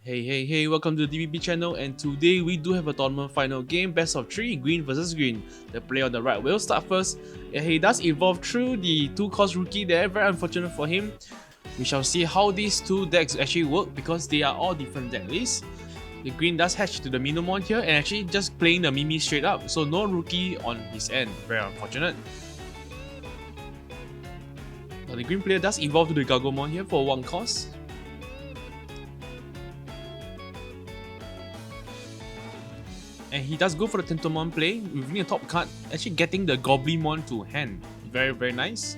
Hey, welcome to the DBB channel, and today we do have a tournament final game, best of 3, green versus green. The player on the right will start first, and he does evolve through the 2-cost rookie there, very unfortunate for him. We shall see how these two decks actually work because they are all different deck lists. The green does hatch to the Minomon here and actually just playing the Mimi straight up, so no rookie on his end, very unfortunate. Now the green player does evolve to the Gargomon here for 1 cost. And he does go for the Tentomon play, revealing the top card, actually getting the Goblimon to hand. Very nice.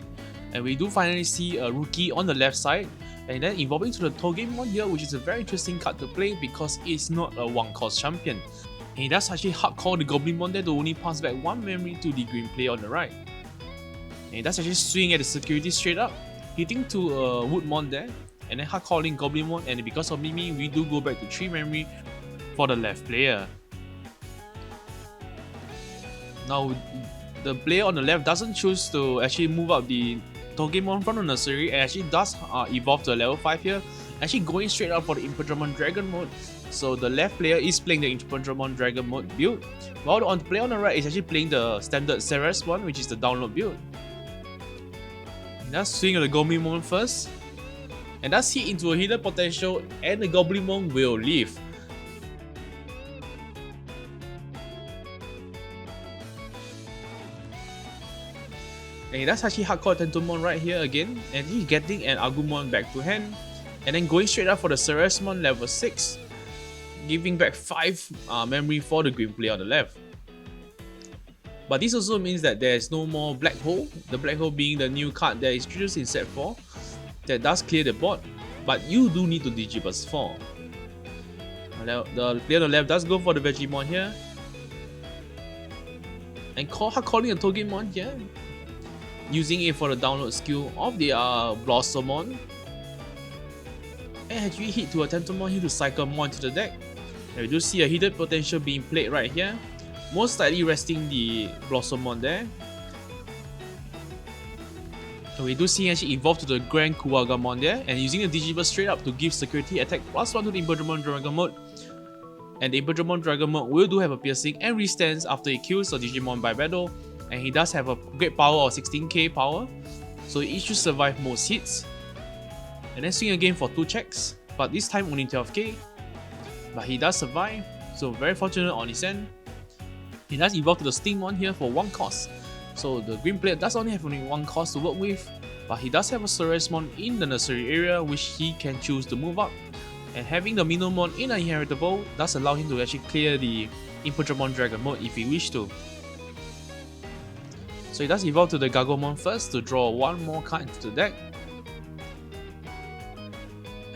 And we do finally see a rookie on the left side, and then evolving to the Togemon here, which is a very interesting card to play because it's not a 1-cost champion. And he does actually hardcore the Goblimon there to only pass back 1 memory to the green player on the right. And he does actually swing at the security straight up, hitting to a Woodmon there, and then hardcoring Goblimon, and because of Mimi, we do go back to 3 memory for the left player. Now, the player on the left doesn't choose to actually move up the Togemon from the nursery and actually does evolve to a level 5 here, actually going straight up for the Imperialdramon Dragon mode. So the left player is playing the Imperialdramon Dragon mode build, while the player on the right is actually playing the standard Ceresmon, which is the download build. Now swing at the Goblimon first, and that's hit into a hidden potential, and the Goblimon will leave. And he does actually hardcore Tentomon right here again, and he's getting an Agumon back to hand, and then going straight up for the Ceresmon level 6, giving back 5 memory for the green player on the left. But this also means that there is no more Black Hole, the Black Hole being the new card that is introduced in set 4, that does clear the board, but you do need to Digiburst 4. The player on the left does go for the Vegemon here, and hardcalling a Togemon here, using it for the download skill of the Blossomon, and actually hit to a Tentomon here to cycle more into the deck. And we do see a hidden potential being played right here, most likely resting the Blossomon there. And we do see actually evolve to the Grand Kuwagamon there, and using the Digiburst straight up to give security attack +1 to the Imperialdramon Dragon mode. And the Imperialdramon Dragon mode will do have a piercing and restands after it kills a Digimon by battle. And he does have a great power of 16k power, so he should survive most hits. And then swing again for 2 checks, but this time only 12k. But he does survive, so very fortunate on his end. He does evolve to the Stingmon here for 1 cost. So the green player does only have 1 cost to work with, but he does have a Ceresmon in the nursery area which he can choose to move up. And having the Minomon in an inheritable does allow him to actually clear the Imperialdramon Dragon mode if he wishes to. So he does evolve to the Gargomon first to draw 1 more card into the deck.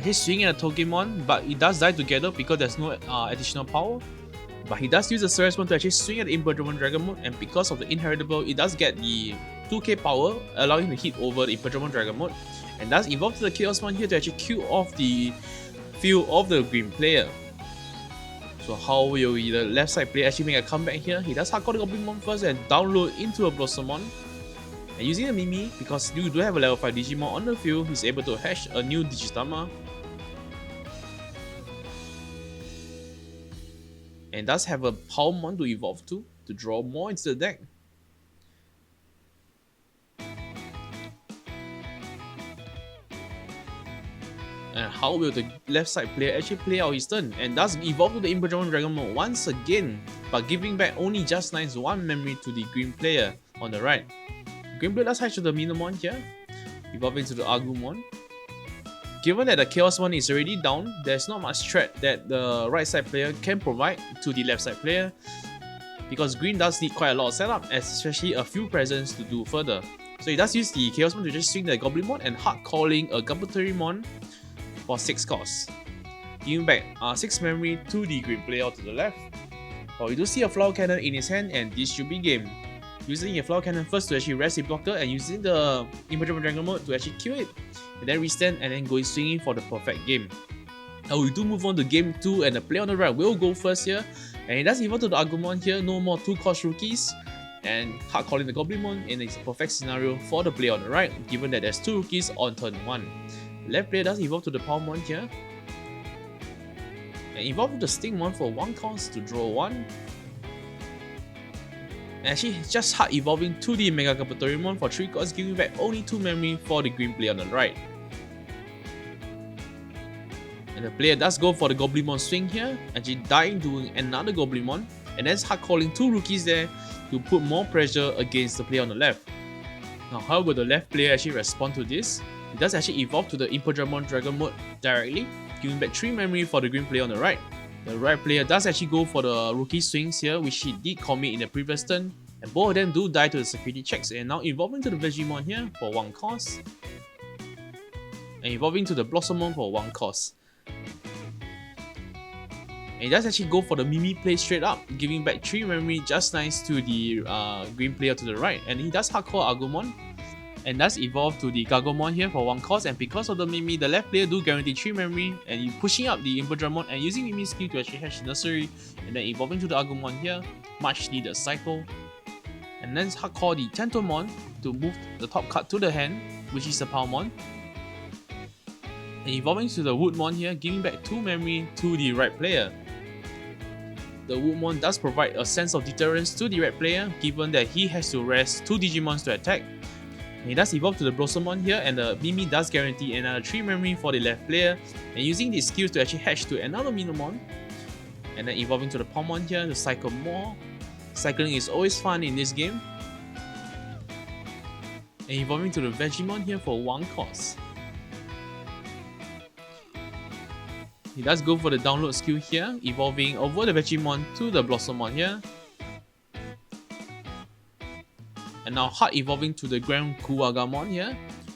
He's swinging at a Togemon, but it does die together because there's no additional power. But he does use the Ceresmon to actually swing at the Imperialdramon Dragon mode, and because of the inheritable, it does get the 2k power, allowing him to hit over the Imperialdramon Dragon mode, and does evolve to the Chaosmon here to actually kill off the field of the green player. So how will the left side player actually make a comeback here? He does hardcore the Goblimon first and download into a Blossomon. And using the Mimi, because you do have a level 5 Digimon on the field, he's able to hatch a new Digitama. And does have a Palmon to evolve to draw more into the deck. And how will the left side player actually play out his turn? And does evolve to the Imperialdramon Dragon mode once again, but giving back only just nice 1 memory to the green player on the right. Green player does hatch to the Minomon here, evolving to the Agumon. Given that the Chaosmon is already down, there's not much threat that the right side player can provide to the left side player, because green does need quite a lot of setup, especially a few presents to do further. So he does use the Chaosmon to just swing the Goblimon and hardcalling a Gabutarimon for 6 costs, giving back 6 memory to the green player to the left. But we do see a Flower Cannon in his hand, and this should be game. Using a Flower Cannon first to actually rest the blocker, and using the Imperialdramon Dragon mode to actually kill it, and then restand, and then going swinging for the perfect game. Now we do move on to game 2, and the player on the right will go first here, and he does evolve to the Agumon here, no more 2-cost rookies, and hardcalling the Goblimon, and it's a perfect scenario for the player on the right, given that there's 2 rookies on turn 1. Left player does evolve to the Palmon here, And evolve the Stingmon for 1 cost to draw 1. And actually just hard evolving to the Mega Kabutorimon for 3 costs, giving back only 2 memory for the green player on the right. And the player does go for the Goblimon swing here, actually dying doing another Goblimon, and then hard calling 2 rookies there to put more pressure against the player on the left. Now how will the left player actually respond to this? It does actually evolve to the Imperialdramon Dragon mode directly, giving back 3 memory for the green player on the right. The right player does actually go for the rookie swings here, which he did commit in the previous turn, and both of them do die to the security checks, and now evolving to the Vegemon here for 1 cost, and evolving to the Blossomon for 1 cost. And he does actually go for the Mimi play straight up, giving back 3 memory just nice to the green player to the right, and he does hardcore Agumon, and does evolve to the Gargomon here for 1 cost, and because of the Mimi, the left player do guarantee 3 memory, and you pushing up the Imperialdramon and using Mimi's skill to actually hatch the nursery, and then evolving to the Agumon here, much needed cycle. And then hardcore the Tentomon to move the top card to the hand, which is the Palmon. And evolving to the Woodmon here, giving back 2 memory to the right player. The Woodmon does provide a sense of deterrence to the right player, given that he has to rest 2 Digimons to attack. And he does evolve to the Blossomon here, and the Mimi does guarantee another 3 memory for the left player, and using these skills to actually hatch to another Minimon. And then evolving to the Palmon here to cycle more. Cycling is always fun in this game. And evolving to the Vegemon here for 1 cost. He does go for the download skill here, evolving over the Vegemon to the Blossomon here. And now hard evolving to the Grand Kuwagamon here,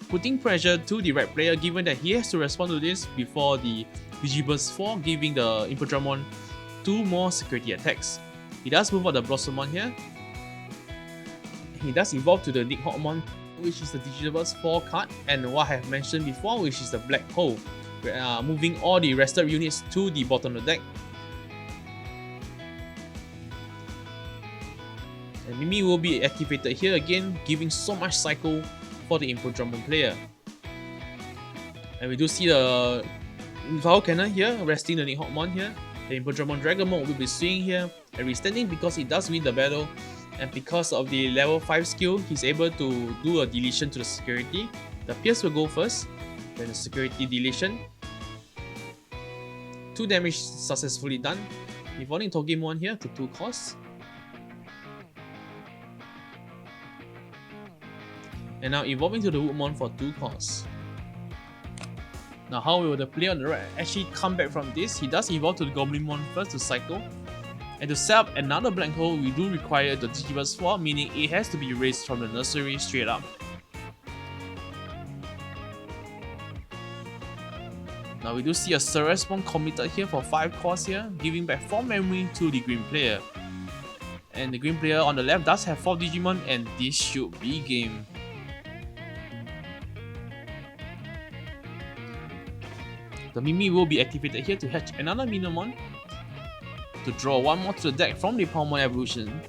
putting pressure to the right player given that he has to respond to this before the Digiburst 4, giving the Imperialdramon 2 more security attacks. He does move out the Blossomon here. He does evolve to the Nighthawkmon, which is the Digiburst 4 card, and what I have mentioned before, which is the Black Hole, moving all the rested units to the bottom of the deck. And Mimi will be activated here again, giving so much cycle for the Imperialdramon player. And we do see the Power Cannon here, resting the Nighthawkmon here. The Imperialdramon Dragonmon will be swinging here and restanding because he does win the battle. And because of the level 5 skill, he's able to do a deletion to the security. The Pierce will go first, then the security deletion. 2 damage successfully done. Evolving Togemon here to 2 costs. And now evolving to the Woodmon for 2 costs. Now how will the player on the right actually come back from this? He does evolve to the Goblimon first to cycle. And to set up another black hole, we do require the Digiburst 4, meaning it has to be raised from the nursery straight up. Now we do see a Ceresmon committed here for 5 costs here, giving back 4 memory to the green player. And the green player on the left does have 4 Digimon, and this should be game. The Mimi will be activated here to hatch another Minimon, to draw 1 more to the deck from the Palmon evolution.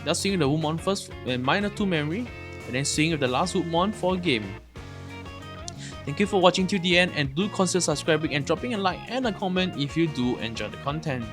Thus swing the Woodmon first and minor 2 memory, and then swing with the last Woodmon for a game. Thank you for watching till the end, and do consider subscribing and dropping a like and a comment if you do enjoy the content.